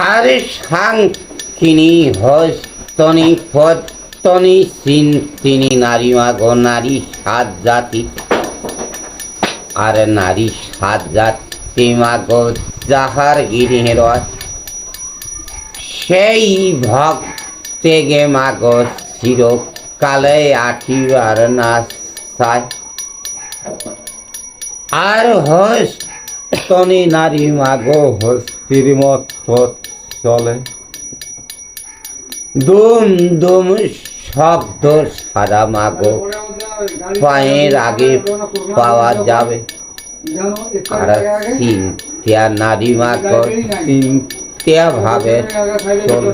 আরে সাংখিনি হস্তনি পত্তনি চিন্তিনি নারী মাগো নারী সাত জাতি। আর নারী সাত জাতি মাগো যাহার গৃহে রয়, সেই ভক্তে গে মাগো চিরকালে আঠিবার না চায়। আর হস্তনি নারী মাগো হস্তির মত পথ চলে, দুম দুম শব্দ সারা মাগো পায়ের আগে পাওয়া যাবে। আর চিন্তা নারী মাগো চিন্তা ভাবে চলে,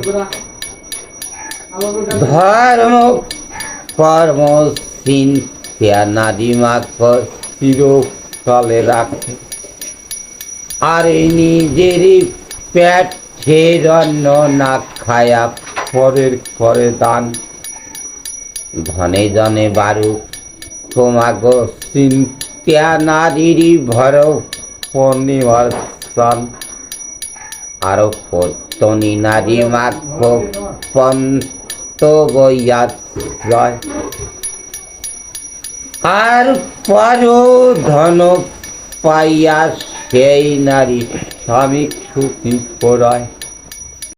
ধর্ম কর্ম চিন্তা নারী মাগো চিরকালে রাখে। আর নিজেরই পেটের অন্ন না খায়া পরের করে দান, ধনে জনে বারু তোমাগো চিন্তা নারীরই ভর পূর্ণিমার স্থান। আরো পত্তনি নারী মাগো পন্ত বইয়া যায়। আর পর ধন পাইয়া সেই নারী স্বামী সুখী করায়।